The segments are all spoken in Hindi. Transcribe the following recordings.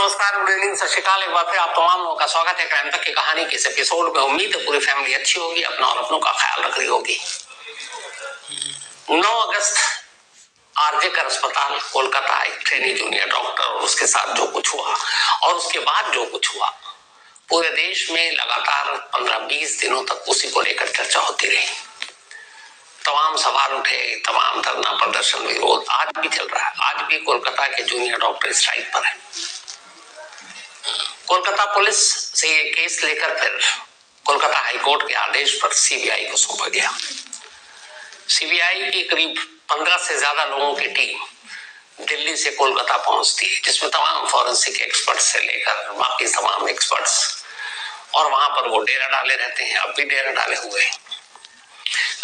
नमस्कार, गुड इवनिंग, सत श्रीकाल। एक बार फिर आप तमाम लोगों का स्वागत है क्राइम तक की कहानी के इस एपिसोड में। उम्मीद है पूरी फैमिली अच्छी होगी, अपना और अपनों का ख्याल रख रही होगी। 9 अगस्त आरजेकर अस्पताल कोलकाता, एक ट्रेनी जूनियर डॉक्टर और उसके साथ जो कुछ हुआ और उसके बाद जो कुछ हुआ, पूरे देश में लगातार 15-20 दिनों तक उसी को लेकर चर्चा होती रही। तमाम सवाल उठे, तमाम धरना प्रदर्शन विरोध आज भी चल रहा है। आज भी कोलकाता के जूनियर डॉक्टर स्ट्राइक पर है। कोलकाता पुलिस से ये केस लेकर फिर कोलकाता हाईकोर्ट के आदेश पर सीबीआई को सौंपा गया। सीबीआई की करीब 15 से ज्यादा लोगों की टीम दिल्ली से कोलकाता पहुंचती है, जिसमें तमाम फॉरेंसिक एक्सपर्ट से लेकर बाकी तमाम एक्सपर्ट्स, और वहां पर वो डेरा डाले रहते हैं। अब भी डेरा डाले हुए हैं।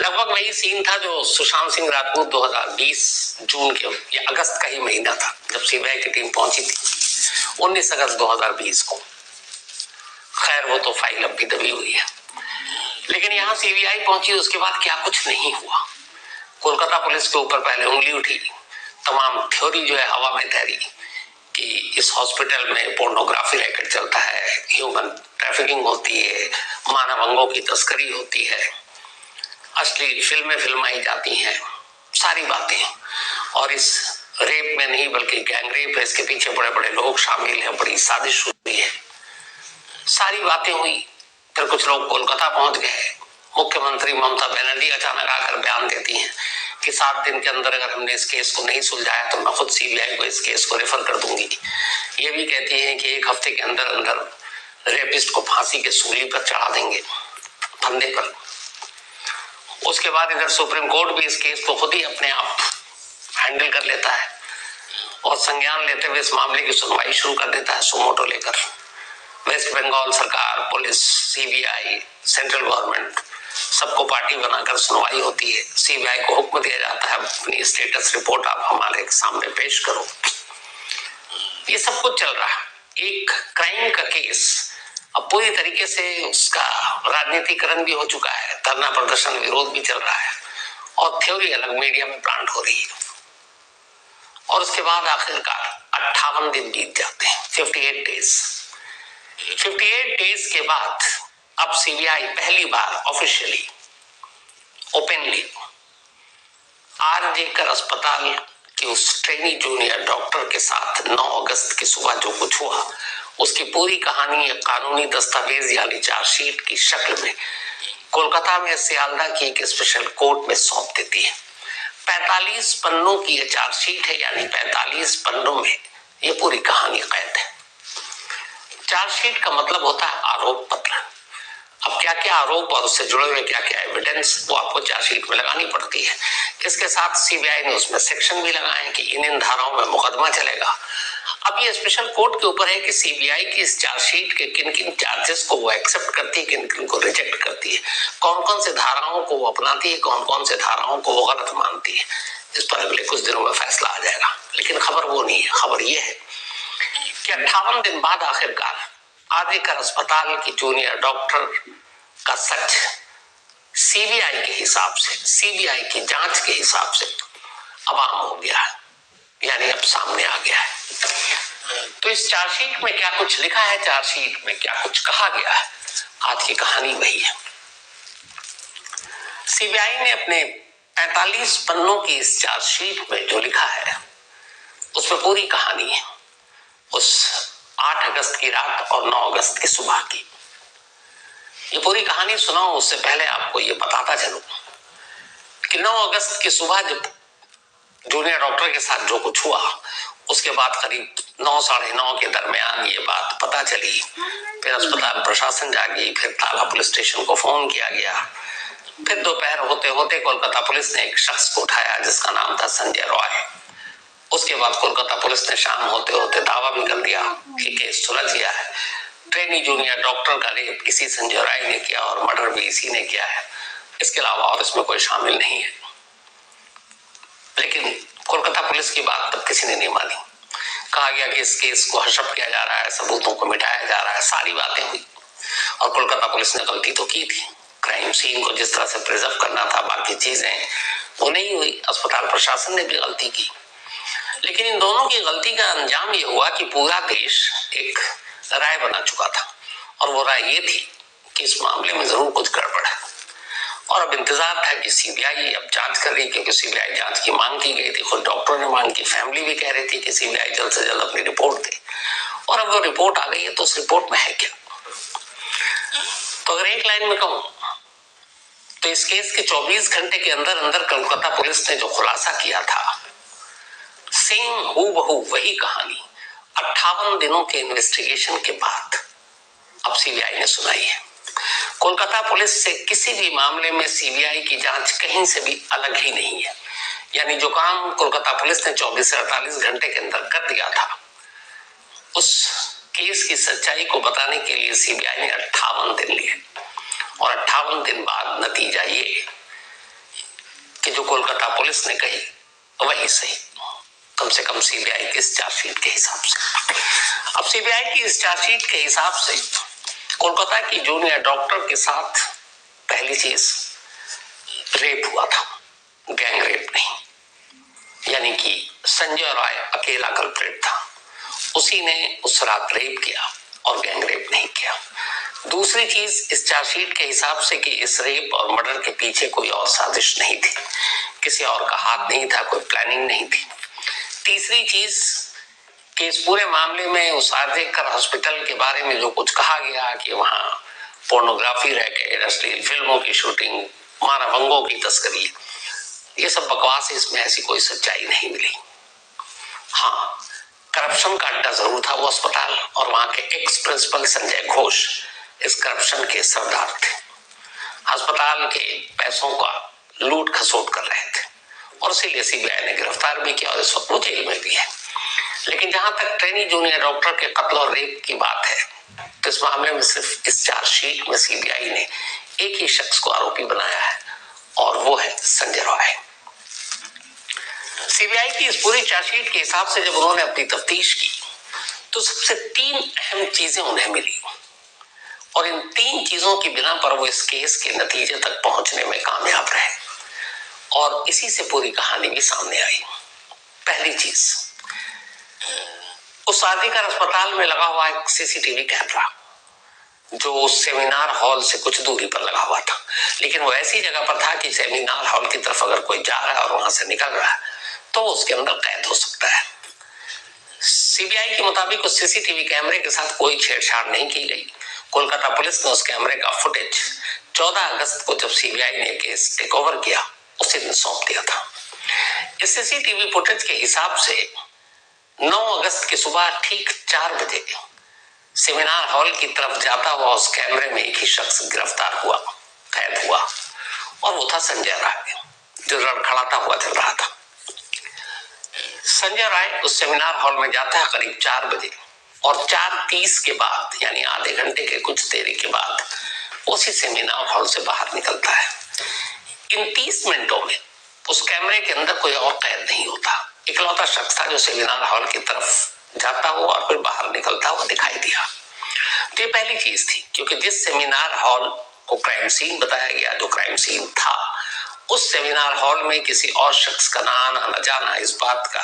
लगभग वही सीन था जो सुशांत सिंह राजपूत 2020 जून के या अगस्त का ही महीना था जब सीबीआई की टीम पहुंची थी 19 अगस्त 2020 को। खैर वो तो फाइल अब भी दबी हुई है, लेकिन यहाँ सीबीआई पहुंची, उसके बाद क्या कुछ नहीं हुआ। कोलकाता पुलिस के ऊपर पहले उंगली उठी, तमाम थ्योरी जो है हवा में तैरी कि इस हॉस्पिटल में पोर्नोग्राफी रैकेट चलता है, ह्यूमन ट्रैफिकिंग होती है, मानव अंगों की तस्करी होती है, अश्लील फिल्में फिल्माई जाती हैं, सारी बातें। और इस रेप में नहीं बल्कि गैंग रेप है, इसके पीछे बड़े बड़े लोग शामिल हैं, बड़ी साजिश हुई है, सारी बातें हुई। फिर कुछ लोग कोलकाता पहुंच गए। मुख्यमंत्री ममता बनर्जी अचानक आकर बयान देती हैं कि 7 दिन के अंदर अगर हमने इस केस को नहीं सुलझाया तो मैं खुद सीबीआई को इस केस को रेफर कर दूंगी। ये भी कहती हैं कि 1 हफ्ते के अंदर अंदर रेपिस्ट को फांसी के सूली पर चढ़ा देंगे, फंदे पर। उसके बाद इधर सुप्रीम कोर्ट भी इस केस को खुद ही अपने आप हैंडल कर लेता है और संज्ञान लेते हुए इस मामले की सुनवाई शुरू कर देता है सुमोटो लेकर। वेस्ट बंगाल सरकार, पुलिस, सीबीआई, सेंट्रल गवर्नमेंट, सबको पार्टी बनाकर सुनवाई होती है। सीबीआई को हुक्म दिया जाता है अपनी स्टेटस रिपोर्ट आप हमारे सामने पेश करो। ये सब कुछ चल रहा है। एक क्राइम का केस अब पूरी तरीके से उसका राजनीतिकरण भी हो चुका है, धरना प्रदर्शन विरोध भी चल रहा है और थ्योरी अलग मीडिया में प्लांट हो रही है। और उसके बाद आखिरकार 58 दिन बीत जाते हैं, 58 डेज। 58 डेज के बाद अब सीबीआई पहली बार ऑफिशियली ओपनली आरजेकर अस्पताल के उस ट्रेनी जूनियर डॉक्टर के साथ 9 अगस्त की सुबह जो कुछ हुआ उसकी पूरी कहानी एक कानूनी दस्तावेज यानी चार्जशीट की शक्ल में कोलकाता में सियालदा की एक स्पेशल कोर्ट में सौंप देती है। 45 पन्नों की ये चार्जशीट है, यानी 45 पन्नों में ये पूरी कहानी कैद है। चार्जशीट का मतलब होता है आरोप पत्र। अब क्या क्या आरोप और उससे जुड़े हुए क्या क्या एविडेंस वो आपको चार्जशीट में लगानी पड़ती है। इसके साथ सीबीआई ने उसमें सेक्शन भी लगाए कि इन धाराओं में मुकदमा चलेगा। अब ये स्पेशल कोर्ट के ऊपर है कि सीबीआई की इस चार्जशीट के किन किन चार्जेस को वो एक्सेप्ट करती है, किन किन को रिजेक्ट करती है, कौन कौन से धाराओं को वो अपनाती है, कौन कौन से धाराओं को वो गलत मानती है। इस पर अगले कुछ दिनों में फैसला आ जाएगा। लेकिन खबर वो नहीं है। खबर ये है कि 58 दिन बाद आखिरकार आरजेकर अस्पताल की जूनियर डॉक्टर का सच सीबीआई के हिसाब से, सीबीआई की जांच के हिसाब से अब आम हो गया है, यानी अब सामने आ गया है। तो इस चार्जशीट में क्या कुछ लिखा है, चार्जशीट में क्या कुछ कहा गया है, आज की कहानी वही है। सीबीआई ने अपने 45 पन्नों की इस चार्जशीट में जो लिखा है उसमें पूरी कहानी है उस 8 अगस्त की रात और 9 अगस्त की सुबह की। ये पूरी कहानी सुनाऊं उससे पहले आपको ये बताता चलूं कि 9 अगस्त की सुबह जब जूनियर डॉक्टर के साथ जो कुछ हुआ उसके बाद करीब 9 साढ़े 9 के दरमियान ये बात पता चली। फिर अस्पताल प्रशासन जागी, फिर ताला पुलिस स्टेशन को फोन किया गया। फिर दोपहर होते होते कोलकाता पुलिस ने एक शख्स को उठाया जिसका नाम था संजय रॉय। उसके बाद कोलकाता पुलिस ने शाम होते होते दावा भी कर दिया कि केस सुलझ गया है, ट्रेनी जूनियर डॉक्टर का रेप इसी संजय राय ने किया और मर्डर भी इसी ने किया है, इसके अलावा और इसमें कोई शामिल नहीं है। लेकिन कोलकाता पुलिस की बात तब किसी ने नहीं मानी। कहा गया कि इस केस को हशप किया जा रहा है, सबूतों को मिटाया जा रहा है, सारी बातें हुई। और कोलकाता पुलिस ने गलती तो की थी, क्राइम सीन को जिस तरह से प्रिजर्व करना था, बाकी चीजें वो नहीं हुई। अस्पताल प्रशासन ने भी गलती की। लेकिन इन दोनों की गलती का अंजाम ये हुआ कि पूरा देश एक राय बना चुका था, और वो राय ये थी कि इस मामले में जरूर कुछ गड़बड़ है। और अब इंतजार था कि सीबीआई अब जांच कर रही, क्योंकि सीबीआई जांच की मांग की गई थी, खुद डॉक्टरों ने मांग की, फैमिली भी कह रही थी कि सीबीआई जल्द से जल्द अपनी रिपोर्ट दे। और अब वो रिपोर्ट आ गई है, तो उस रिपोर्ट में है क्या? तो अगर एक लाइन में कहूं तो इस केस के 24 घंटे के अंदर अंदर कोलकाता पुलिस ने जो खुलासा किया था, सेम हूबहू वही कहानी 58 दिनों के इन्वेस्टिगेशन के बाद अब सीबीआई ने सुनाई है। कोलकाता पुलिस से किसी भी मामले में सीबीआई की जांच कहीं से भी अलग ही नहीं है। यानी जो काम कोलकाता पुलिस ने 24 से 48 घंटे के अंदर कर दिया था, उस केस की सच्चाई को बताने के लिए सीबीआई ने 58 दिन लिए, और 58 दिन बाद नतीजा ये कि जो कोलकाता पुलिस ने कही वही सही, कम से कम सीबीआई की इस चार्जशीट के हिसाब से। अब सीबीआई की इस चार्जशीट के हिसाब से कोलकाता की जूनियर डॉक्टर के साथ पहली चीज रेप हुआ था, गैंग रेप नहीं। यानी कि संजय राय अकेला कल्प्रिट था, उसी ने उस रात रेप किया और गैंग रेप नहीं किया। दूसरी चीज इस चार्जशीट के हिसाब से कि इस रेप और मर्डर के पीछे कोई और साजिश नहीं थी, किसी और का हाथ नहीं था, कोई प्लानिंग नहीं थी। तीसरी चीज कि इस पूरे मामले में उस आर्जेकर हॉस्पिटल के बारे में जो कुछ कहा गया कि वहां पोर्नोग्राफी रैकेट, अश्लील फिल्मों की शूटिंग, मानव अंगों की तस्करी, ये सब बकवास है, इसमें ऐसी कोई सच्चाई नहीं मिली। हाँ, करप्शन का अड्डा जरूर था वो अस्पताल, और वहां के एक्स प्रिंसिपल संजय घोष इस करप्शन के सरदार थे, अस्पताल के पैसों का लूट खसोट कर रहे थे, और इसीलिए सीबीआई ने गिरफ्तार भी किया और इस वक्त वो जेल में भी है। लेकिन जहां तक ट्रेनी जूनियर डॉक्टर के कत्ल और रेप की बात है, तो इस मामले में सिर्फ इस चार्जशीट में सीबीआई ने एक ही शख्स को आरोपी बनाया है, और वो है संजय राय। सीबीआई की इस पूरी चार्जशीट के हिसाब से जब उन्होंने अपनी तफ्तीश की, तो सबसे 3 अहम चीजें उन्हें मिली, और इन 3 चीजों की बिना पर वो इस केस के नतीजे तक पहुंचने में कामयाब रहे, और इसी से पूरी कहानी भी सामने आई। पहली चीज, उस आर्जिकर अस्पताल में लगा हुआ एक सीसीटीवी कैमरा, जो उस सेमिनार हॉल से कुछ दूरी पर लगा हुआ था, लेकिन वो ऐसी जगह पर था कि सेमिनार हॉल की तरफ अगर कोई जा रहा है और वहां से निकल रहा है तो उसके अंदर कैद हो सकता है। सीबीआई के मुताबिक उस सीसीटीवी कैमरे के साथ कोई छेड़छाड़ नहीं की गई। कोलकाता पुलिस ने उस कैमरे का फुटेज 14 अगस्त को जब सीबीआई ने केस टेक ओवर किया उसी दिन सौंप दिया था। इस सीसीटीवी फुटेज के हिसाब से 9 अगस्त की सुबह ठीक 4 बजे सेमिनार हॉल की तरफ जाता हुआ उस कैमरे में एक ही शख्स गिरफ्तार हुआ, कैद हुआ, और वो था संजय राय, जो लड़खड़ाता हुआ चल रहा था। संजय राय उस सेमिनार हॉल में जाता है करीब 4 बजे, और 4:30 के बाद यानी आधे घंटे के कुछ देरी के बाद उसी सेमिनार हॉल से बाहर निकलता है। इन 30 मिनटों में उस कैमरे के अंदर कोई और कैद नहीं होता, इकलौता शख्स था जो सेमिनार हॉल की तरफ जाता हुआ और फिर बाहर निकलता हुआ दिखाई दिया। तो ये पहली चीज थी, क्योंकि जिस सेमिनार हॉल को क्राइम सीन बताया गया, जो क्राइम सीन था, उस सेमिनार हॉल में किसी और शख्स का ना आना न जाना इस बात का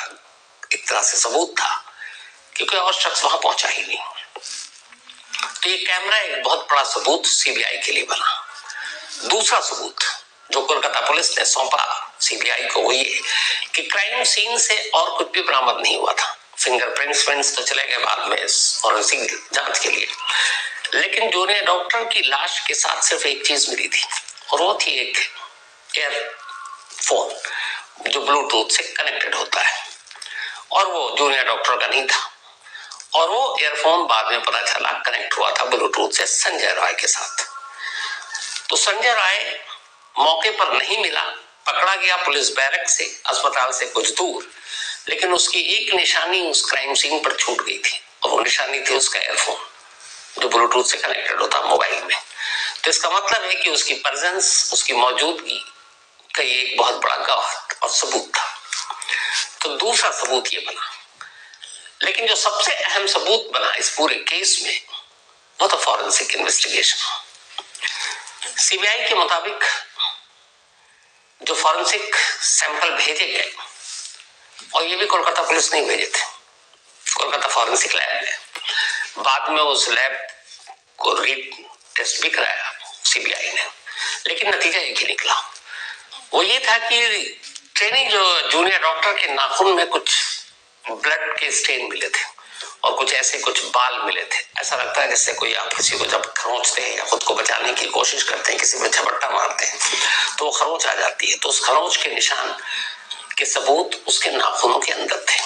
एक तरह से सबूत था, क्योंकि और शख्स वहां पहुंचा ही नहीं। तो ये कैमरा एक बहुत बड़ा सबूत सीबीआई के लिए बना। दूसरा सबूत जो कोलकाता पुलिस ने सौंपा सीबीआई को वो ये कि क्राइम सीन से और कुछ भी बरामद नहीं हुआ था। फिंगरप्रिंट्स तो चले गए बाद में फॉरेंसिक जांच के लिए, लेकिन जूनियर डॉक्टर की लाश के साथ सिर्फ एक चीज मिली थी, और वो थी एक एयरफोन जो ब्लूटूथ से कनेक्टेड होता है, और वो जूनियर डॉक्टर का नहीं था, और वो एयरफोन बाद में पता चला कनेक्ट हुआ था ब्लूटूथ से संजय राय के साथ। तो संजय राय मौके पर नहीं मिला, पकड़ा गया पुलिस बैरक से, अस्पताल से कुछ दूर, लेकिन उसकी एक निशानी उस क्राइम सीन पर छूट गई थी, और वो निशानी थी उसका एयरफोन जो ब्लूटूथ से कनेक्टेड होता मोबाइल में। तो इसका मतलब है कि उसकी प्रेजेंस, उसकी मौजूदगी का ये एक बहुत बड़ा गवाह और सबूत था। तो दूसरा सबूत ये बना, लेकिन जो सबसे अहम सबूत बना इस पूरे केस में वो तो फॉरेंसिक इन्वेस्टिगेशन। सीबीआई के मुताबिक जो फॉरेंसिक सैंपल भेजे गए और ये भी कोलकाता पुलिस नहीं भेजे थे, कोलकाता फॉरेंसिक लैब ने। बाद में उस लैब को रीड टेस्ट भी कराया सीबीआई ने, लेकिन नतीजा एक ही निकला। वो ये था कि ट्रेनी जो जूनियर डॉक्टर के नाखून में कुछ ब्लड के स्टेन मिले थे और कुछ ऐसे कुछ बाल मिले थे। ऐसा लगता है जैसे कोई आप किसी को जब खरोंचते हैं या खुद को बचाने की कोशिश करते हैं, किसी में झपट्टा मारते हैं तो वो खरोंच आ जाती है, तो उस खरोंच के निशान के सबूत उसके नाखूनों के अंदर थे।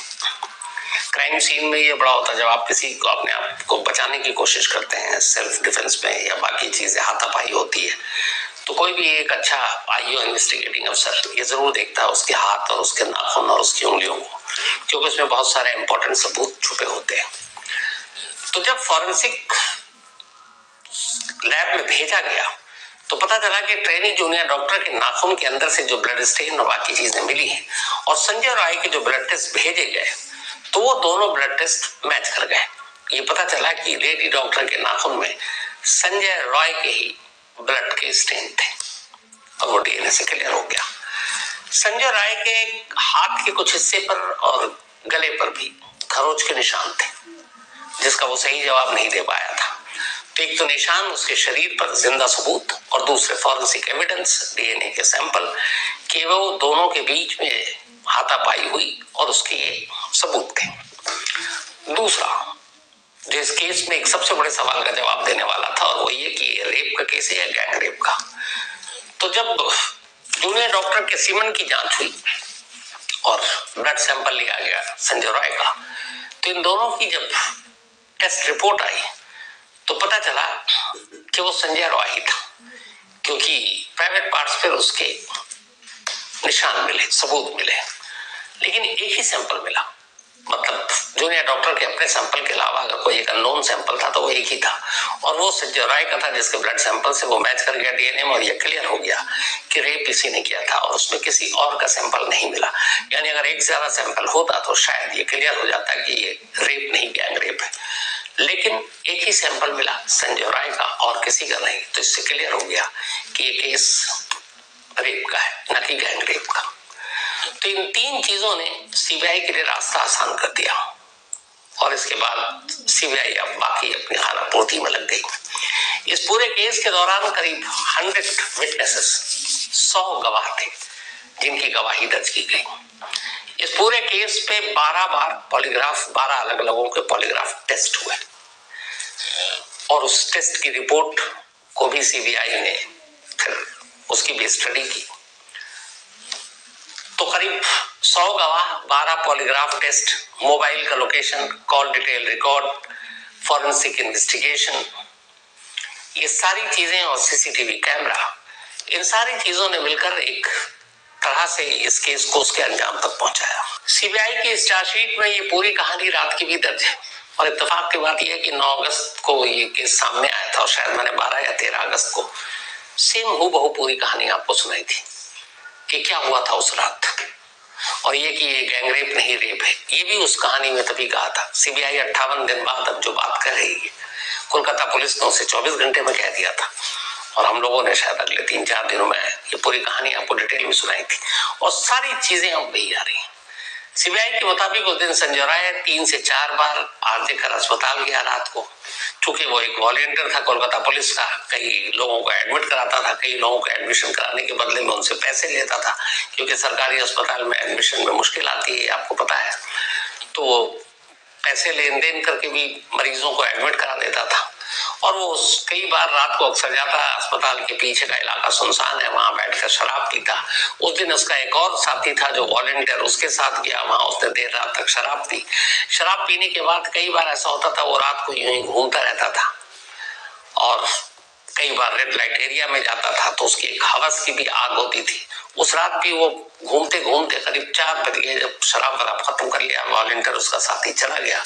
क्राइम सीन में ये बड़ा होता है जब आप किसी को अपने आप को बचाने की कोशिश करते हैं, सेल्फ डिफेंस में या बाकी चीजें हाथापाई होती है, तो कोई भी एक अच्छा आईओ इन्वेस्टिगेटिंग अफसर ये जरूर देखता है उसके हाथ और उसके नाखून और उसकी उंगलियों को, क्योंकि उसमें बहुत सारे इंपॉर्टेंट सबूत छुपे होते हैं। तो जब फॉरेंसिक लैब में भेजा गया तो पता चला कि ट्रेनी जूनियर डॉक्टर के नाखून के अंदर से जो ब्लड स्टेन और बाकी चीजें मिली हैं और संजय रॉय के जो ब्लड टेस्ट भेजे गए तो वो दोनों ब्लड टेस्ट मैच कर गए। ये पता चला कि लेडी डॉक्टर के नाखून में संजय रॉय के ही ब्लड के स्टेन थे और वो डीएनए से क्लियर हो गया। संजय राय के हाथ के कुछ हिस्से पर और गले पर भी खरोंच के निशान थे, जिसका वो सही जवाब नहीं दे पाया था। तो एक तो निशान उसके शरीर पर जिंदा सबूत और दूसरे फॉरेंसिक एविडेंस डीएनए के सैंपल कि वो दोनों के बीच में हाथापाई हुई और उसके ये सबूत थे। दूसरा जो इस केस में एक सबसे बड़े सवाल का जवाब देने वाला था और वो ये कि रेप का केस है या गैंग रेप का। तो जब जूनियर डॉक्टर के सीमन की जांच हुई और ब्लड सैंपल लिया गया संजय रॉय का, तो इन दोनों की जब टेस्ट रिपोर्ट आई तो पता चला कि वो संजय रॉय ही था, क्योंकि प्राइवेट पार्ट्स पर उसके निशान मिले, सबूत मिले, लेकिन एक ही सैंपल मिला। मतलब जूनियर डॉक्टर के अपने सैंपल के अलावा अगर कोई एक अननोन सैंपल था तो वो एक ही था और वो संजय रॉय का था, जिसके ब्लड सैंपल से वो मैच कर गया डीएनए में और ये क्लियर हो गया कि रेप इसी ने किया था और उसमें किसी और का सैंपल नहीं मिला। यानी अगर एक से ज्यादा सैंपल होता तो शायद ये क्लियर हो जाता कि ये रेप नहीं गैंग रेप है, लेकिन एक ही सैंपल मिला संजय रॉय का और किसी का नहीं, तो इससे क्लियर हो गया कि ये केस रेप का है, न कि गैंग रेप का। तो इन तीन चीजों ने सीबीआई के लिए रास्ता आसान कर दिया और इसके बाद सीबीआई अब बाकी अपनी खाना पूर्ति में लग गई। इस पूरे केस के दौरान करीब 100 विटनेसेस, 100 गवाह थे जिनकी गवाही दर्ज की गई। इस पूरे केस पे 12 बार पॉलीग्राफ, 12 अलग लोगों के पॉलीग्राफ टेस्ट हुए और उस टेस्ट की रिपोर्ट को भी सीबीआई ने फिर उसकी भी स्टडी की। तो करीब 100 गवाह, 12 पॉलीग्राफ टेस्ट, मोबाइल का location, call detail record, forensic investigation, ये सारी चीजें और सीसीटीवी कैमरा, इन सारी चीजों ने मिलकर एक तरह से इस केस को उसके अंजाम तक पहुंचाया। सीबीआई की इस चार्जशीट में ये पूरी कहानी रात की भी दर्ज है और इत्तेफाक की बात यह है कि 9 अगस्त को ये केस सामने आया था और शायद मैंने 12 या 13 अगस्त को सेम हूबहू पूरी कहानी आपको सुनाई थी कि क्या हुआ था उस रात और ये कि ये गैंग रेप नहीं रेप है, ये भी उस कहानी में तभी कहा था। सीबीआई 58 दिन बाद अब जो बात कर रही है, कोलकाता पुलिस ने उसे 24 घंटे में कह दिया था और हम लोगों ने शायद अगले 3-4 दिनों में ये पूरी कहानी आपको डिटेल में सुनाई थी और सारी चीजें अब वही आ रही है। सीबीआई के मुताबिक उस दिन संजय राय 3 से 4 बार आरजेकर अस्पताल गया रात को, क्योंकि वो एक वॉलंटियर था कोलकाता पुलिस का, कई लोगों को एडमिट कराता था, कई लोगों को एडमिशन कराने के बदले में उनसे पैसे लेता था, क्योंकि सरकारी अस्पताल में एडमिशन में मुश्किल आती है, आपको पता है। तो पैसे लेन देन करके भी मरीजों को एडमिट करा देता था और वो कई बार रात को अक्सर जाता, अस्पताल के पीछे का इलाका सुनसान है, वहां बैठकर शराब पीता। उस दिन उसका एक और साथी था जो वॉलंटियर, उसके साथ गया, वहां उसने देर रात तक शराब पी। शराब पीने के बाद कई बार ऐसा होता था वो रात को यूं ही घूमता रहता था और कई बार रेड लाइट एरिया में जाता था तो उसकी एक हवस की भी आग होती थी। उस रात भी वो घूमते घूमते करीब 4 बज गए, जब शराब वराब खत्म कर लिया, वॉलंटियर उसका साथी चला गया,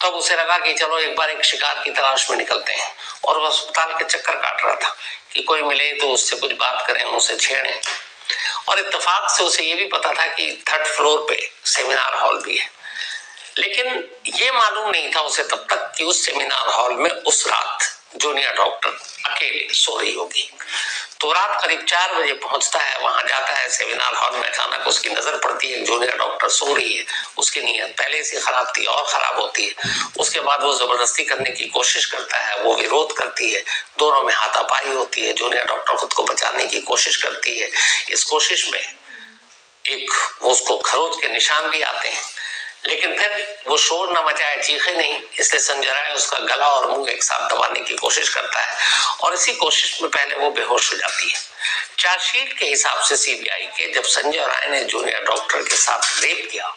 तब उसे लगा कि चलो एक बार एक शिकार की तलाश में निकलते हैं और वो अस्पताल के चक्कर काट रहा था कि कोई मिले तो उससे कुछ बात करें, उसे छेड़ें। और इत्तेफाक से उसे ये भी पता था कि 3rd फ्लोर पे सेमिनार हॉल भी है, लेकिन ये मालूम नहीं था उसे तब तक कि उस सेमिनार हॉल में उस रात जूनियर डॉक्टर अकेले सो रही होगी। तो रात करीब 4 बजे पहुंचता है, वहां जाता है सेमिनार हॉल में। अचानक उसकी नजर पड़ती है जूनियर डॉक्टर सो रही है। उसकी नीयत पहले से खराब थी और खराब होती है। उसके बाद वो जबरदस्ती करने की कोशिश करता है, वो विरोध करती है, दोनों में हाथापाई होती है। जूनियर डॉक्टर खुद को बचाने की कोशिश करती है। इस कोशिश में एक उसको खरोच के निशान भी आते हैं, लेकिन फिर वो शोर न मचाए, चीखे नहीं, इसलिए संजय राय उसका गला और मुंह एक साथ दबाने की कोशिश करता है और इसी कोशिश में पहले वो बेहोश हो जाती है। चार्जशीट के हिसाब से सीबीआई के, जब संजय राय ने जूनियर डॉक्टर के साथ रेप किया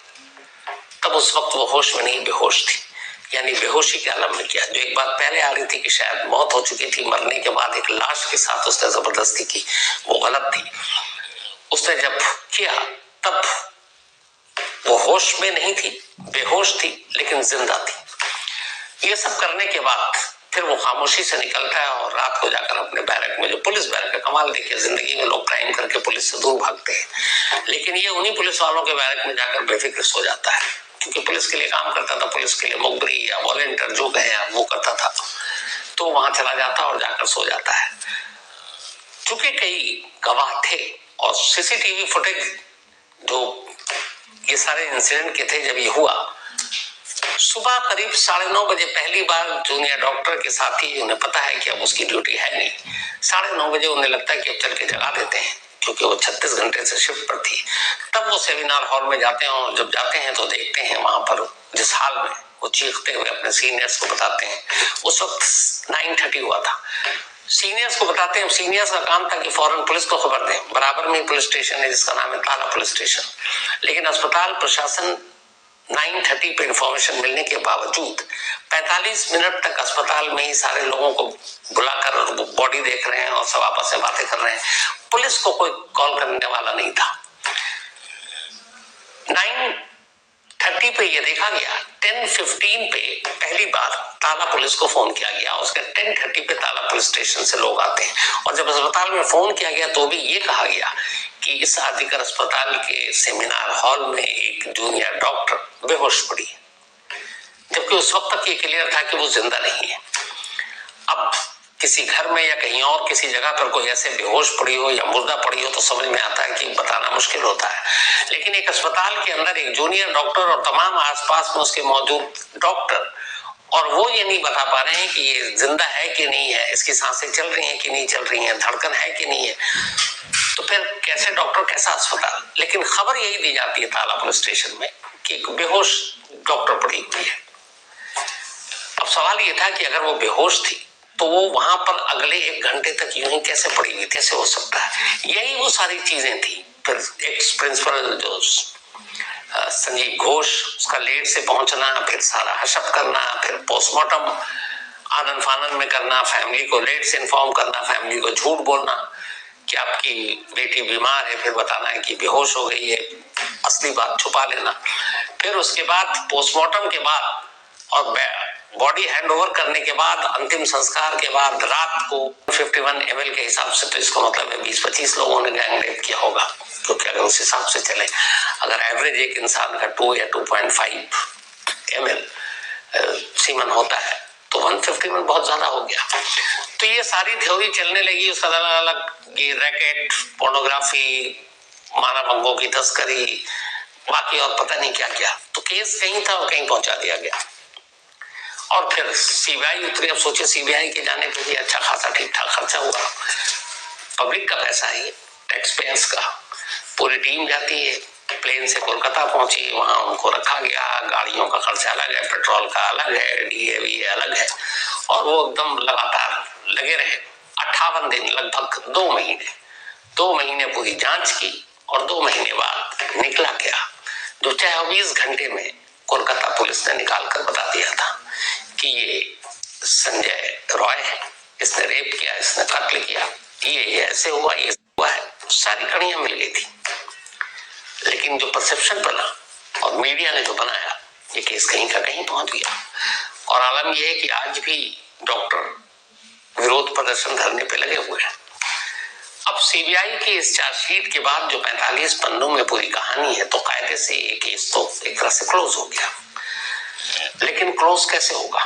तब उस वक्त वो होश में नहीं, बेहोश थी, यानी बेहोशी के आलम में किया। जो एक बात पहले आ रही थी कि शायद मौत हो चुकी थी, मरने के बाद एक लाश के साथ उसने जबरदस्ती की, वो गलत थी। उसने जब किया तब वो होश में नहीं थी, बेहोश थी, लेकिन जिंदा थी। ये सब करने के बाद फिर वो खामोशी से निकलता है और रात को जाकर अपने बैरक में, जो पुलिस बैरक है, कमाल देखिए, जिंदगी में लोग क्राइम करके पुलिस से दूर भागते हैं, लेकिन ये उन्हीं पुलिस वालों के बैरक में जाकर बेफिक्र सो जाता है, क्योंकि पुलिस के लिए काम करता था, पुलिस के लिए मुखबरी या वॉलंटियर जो गए वो करता था, तो वहां चला जाता और जाकर सो जाता है। चूंकि कई गवाह थे और सीसीटीवी फुटेज जो ये सारे इंसिडेंट के थे, जब ये हुआ सुबह करीब 9:30 बजे पहली बार जूनियर डॉक्टर के साथी, उन्हें पता है कि अब उसकी ड्यूटी है नहीं, 9:30 बजे उन्हें लगता है कि अब चल के जगा देते हैं, क्योंकि वो 36 घंटे से शिफ्ट पर थी। तब वो सेमिनार हॉल में जाते हैं और जब जाते हैं तो देखते हैं वहां पर जिस हाल में वो चीखते हुए अपने सीनियर्स को बताते हैं। उस वक्त 9:30 हुआ था। सीनियर्स को बताते हैं, सीनियर्स का काम था कि फौरन पुलिस को खबर दें। बराबर में पुलिस स्टेशन है जिसका नाम है ताला पुलिस स्टेशन, लेकिन अस्पताल प्रशासन 9:30 पे इंफॉर्मेशन मिलने के बावजूद 45 मिनट तक अस्पताल में ही सारे लोगों को बुलाकर और बॉडी देख रहे हैं और सब आपस में बातें कर रहे हैं। पुलिस को कोई कॉल करने वाला नहीं था। 9:30 पे ये देखा गया। 10:15 पे पहली बार ताला पुलिस को फोन किया गया। उसके 10:30 पे ताला पुलिस स्टेशन से लोग आते हैं और जब अस्पताल में फोन किया गया तो भी ये कहा गया कि इस आदिकर अस्पताल के सेमिनार हॉल में एक जूनियर डॉक्टर बेहोश पड़ी, जबकि उस वक्त तक ये क्लियर था कि वो जिंदा नहीं है। अब किसी घर में या कहीं और किसी जगह पर कोई ऐसे बेहोश पड़ी हो या मुर्दा पड़ी हो तो समझ में आता है कि बताना मुश्किल होता है, लेकिन एक अस्पताल के अंदर एक जूनियर डॉक्टर और तमाम आसपास में उसके मौजूद डॉक्टर, और वो ये नहीं बता पा रहे हैं कि ये जिंदा है कि नहीं है, इसकी सांसें चल रही हैं कि नहीं चल रही हैं, धड़कन है कि नहीं है, तो फिर कैसे डॉक्टर, कैसा अस्पताल। लेकिन खबर यही दी जाती है ताला पुलिस स्टेशन में कि एक बेहोश डॉक्टर पड़ी हुई है। अब सवाल ये था कि अगर वो बेहोश थी तो वो वहां पर अगले 1 घंटे तक यूं ही कैसे पड़ी हुई, कैसे हो सकता है। यही वो सारी चीजें थी। फिर एक्स प्रिंसिपल जो संजीव घोष, उसका लेट से पहुंचना, फिर सारा हशप करना, फिर पोस्टमार्टम आनन फानन में करना, फैमिली को लेट से इन्फॉर्म करना, फैमिली को झूठ बोलना कि आपकी बेटी बीमार है, फिर बताना है कि बेहोश हो गई है, असली बात छुपा लेना। फिर उसके बाद पोस्टमार्टम के बाद और बॉडी हैंडओवर करने के बाद, अंतिम संस्कार के बाद रात को 51 ml के हिसाब से, तो इसका मतलब है 20-25 लोगों ने गैंग रेप किया होगा, क्योंकि अगर उस हिसाब से चले, अगर एवरेज एक इंसान का 2 या 2.5 ml सीमन होता है तो 151 बहुत ज्यादा हो गया। तो ये सारी थ्योरी चलने लगी। उसका अलग अलग ये रैकेट, पोर्नोग्राफी, मानव अंगों की तस्करी, बाकी और पता नहीं क्या क्या। तो केस कहीं था और कहीं पहुंचा दिया गया और फिर सीबीआई उतरी। अब सोचे सीबीआई के जाने पे भी अच्छा खासा ठीक ठाक खर्चा हुआ, पब्लिक का पैसा है, टैक्स पेयर्स का। पूरी टीम जाती है, प्लेन से कोलकाता पहुंची, वहां उनको रखा गया, गाड़ियों का खर्चा अलग है, पेट्रोल का अलग है, डीएवी अलग है, और वो एकदम लगातार लगे रहे 58 दिन, लगभग 2 महीने। 2 महीने पूरी जांच की और 2 महीने बाद निकला गया, जो 24 घंटे में कोलकाता पुलिस ने निकाल कर बता दिया था कि ये संजय रॉय है, इसने रेप किया, इसने कत्ल किया, ये ऐसे हुआ, ये हुआ है। सारी कड़ियां मिल गई थी। लेकिन जो परसेप्शन बना और मीडिया ने जो बनाया, ये केस कहीं का कहीं पहुंच गया। और आलम यह है कि आज भी डॉक्टर विरोध प्रदर्शन धरने पे लगे हुए हैं। अब सीबीआई की इस चार्जशीट के बाद जो 45 पन्नों में पूरी कहानी है, तो कायदे से ये केस तो एक तरह से क्लोज हो गया। लेकिन क्लोज कैसे होगा,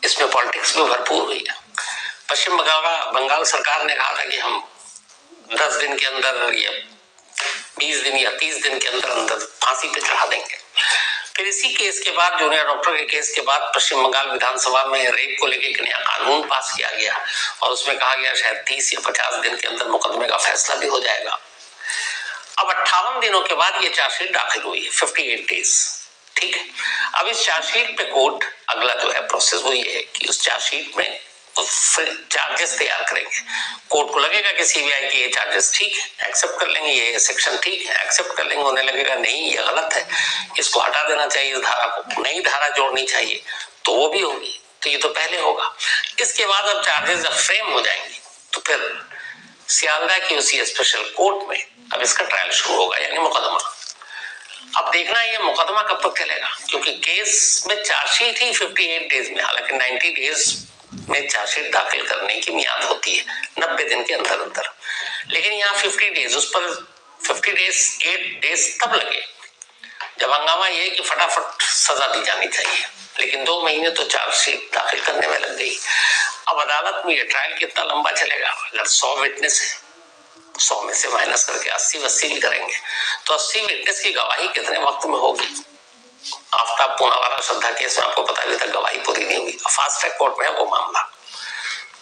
इसमें पॉलिटिक्स भी भरपूर हुई है। पश्चिम बंगाल सरकार ने कहा था कि हम 10 दिन के अंदर या 20 दिन या 30 दिन के अंदर फांसी पे चढ़ा देंगे। फिर इसी केस के बाद, जूनियर डॉक्टर के केस के बाद, पश्चिम बंगाल विधानसभा में रेप को लेकर एक नया कानून पास किया गया और उसमें कहा गया शायद 30 या 50 दिन के अंदर मुकदमे का फैसला भी हो जाएगा। अब 58 दिनों के बाद ये चार्जशीट दाखिल हुई है, 58 डेज। ठीक है, अब इस चार्जशीट पे कोर्ट अगला जो है प्रोसेस वो ये है कि उस चार्जशीट में चार्जेस तैयार करेंगे। कोर्ट को लगेगा कि सीबीआई के ये चार्जेस ठीक है, एक्सेप्ट कर लेंगे, ये सेक्शन ठीक है, एक्सेप्ट कर लेंगे। उन्हें लगेगा नहीं ये गलत है, इसको हटा देना चाहिए, इस धारा को नई धारा जोड़नी चाहिए, तो वो भी होगी। तो ये तो पहले होगा। इसके बाद अब चार्जेस जब फ्रेम हो जाएंगे तो फिर सियालदह की उसी स्पेशल कोर्ट में अब इसका ट्रायल शुरू होगा, यानी मुकदमा। अब देखना ये मुकदमा कब तक चलेगा, क्योंकि केस में चार्जशीट ही 58 डेज में, हालांकि 90 डेज में चार्जशीट दाखिल करने की मियाद होती है, 90 दिन के अंदर अंदर, लेकिन यहाँ 50 डेज, उस पर 50 डेज 8 डेज तब लगे जब हंगामा ये कि फटाफट सजा दी जानी चाहिए, लेकिन 2 महीने तो चार्जशीट दाखिल करने में लग गई। अब अदालत में ये ट्रायल कितना लंबा चलेगा, अगर 100 विटनेस है, 100 में से माइनस करके 80 भी करेंगे तो 80 विटनेस की गवाही कितने वक्त में होगी। आफ्ताब पूनावाला श्रद्धा केस में आपको पता है अभी तक गवाही पूरी नहीं हुई, फास्ट ट्रैक कोर्ट में है वो मामला,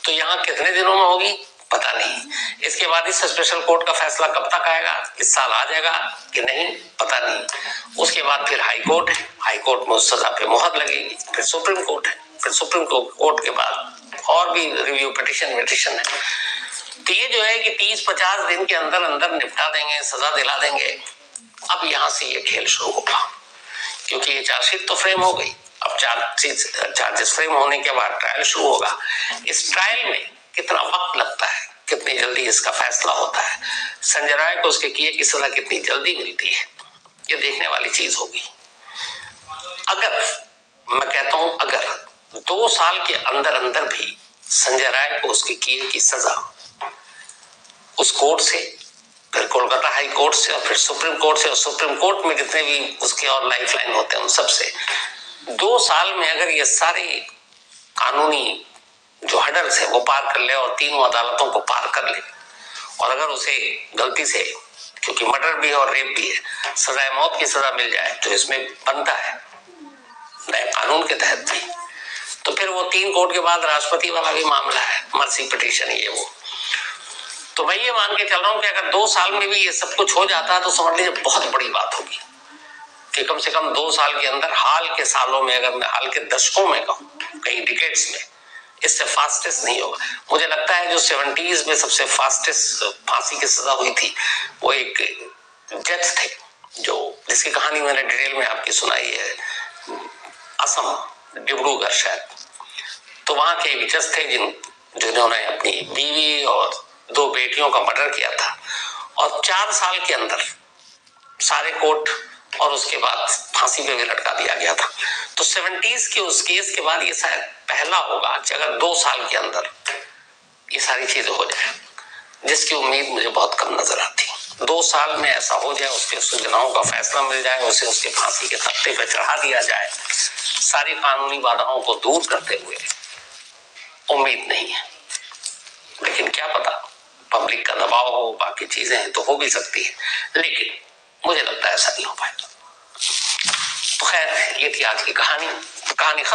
तो यहाँ कितने दिनों में होगी पता नहीं। इसके बाद इस स्पेशल कोर्ट का फैसला कब तक आएगा, इस साल आ जाएगा कि नहीं पता नहीं। उसके बाद फिर हाई कोर्ट है, हाई कोर्ट में उस सजा पे मुहर लगेगी, फिर सुप्रीम कोर्ट है, फिर सुप्रीम कोर्ट के बाद और भी रिव्यू पिटिशन है। तो ये जो है कि 30-50 दिन के अंदर अंदर निपटा देंगे, सजा दिला देंगे। अब यहाँ से ये खेल शुरू होगा, क्योंकि ये चार्जशीट तो फ्रेम हो गई, अब चार्जेस फ्रेम होने के बाद ट्रायल शुरू होगा। इस ट्रायल में कितना वक्त लगता है, कितनी जल्दी इसका फैसला होता है, संजय राय को उसके किए की सजा कितनी जल्दी मिलती है, ये देखने वाली चीज होगी। अगर मैं कहता हूं अगर 2 साल के अंदर अंदर भी संजय राय को उसके किए की सजा उस कोर्ट से, फिर कोलकाता हाई कोर्ट से और फिर सुप्रीम कोर्ट से, और सुप्रीम कोर्ट में जितने भी उसके और लाइफ लाइन होते हैं उन सब से 2 साल में अगर ये सारे कानूनी जो हडल्स है वो पार कर ले और तीनों अदालतों को पार कर ले, और अगर उसे गलती से, क्योंकि मर्डर भी है और रेप भी है, सजाए मौत की सजा मिल जाए तो इसमें बनता है नए कानून के तहत भी, तो फिर वो 3 कोर्ट के बाद राष्ट्रपति वाला भी मामला है, मर्सी पिटीशन ये वो। तो मैं ये मान के चल रहा हूं कि अगर 2 साल में भी ये सब कुछ हो जाता है तो समझ लीजिए बहुत बड़ी बात होगी कि कम से कम 2 साल के अंदर, हाल के सालों में, अगर मैं हाल के दशकों में कहूं, कई डिकेड्स में, इससे फास्टेस्ट नहीं होगा। मुझे लगता है जो 70s में सबसे फास्टेस्ट फांसी की सजा हुई थी वो एक जज थे जो, जिसकी कहानी मैंने डिटेल में आपकी सुनाई है, असम डिब्रूगढ़ शायद। तो वहां के एक जज थे जिन्होंने अपनी बीवी और 2 बेटियों का मर्डर किया था और 4 साल के अंदर सारे कोर्ट और उसके बाद फांसी पे भी लटका दिया गया था। तो 70s के उस केस के बाद ये शायद पहला होगा कि अगर 2 साल के अंदर ये सारी चीजें हो जाए, जिसकी उम्मीद मुझे बहुत कम नजर आती। 2 साल में ऐसा हो जाए, उसके सुलझाओं का फैसला मिल जाए, उसे उसके फांसी के तख्ते पे चढ़ा दिया जाए, सारी कानूनी बाधाओं को दूर करते हुए, उम्मीद नहीं है। लेकिन क्या पता, पब्लिक का दबाव हो, बाकी चीजें हैं तो हो भी सकती है, लेकिन मुझे लगता है ऐसा नहीं हो पाएगा। तो खैर ये थी आज की कहानी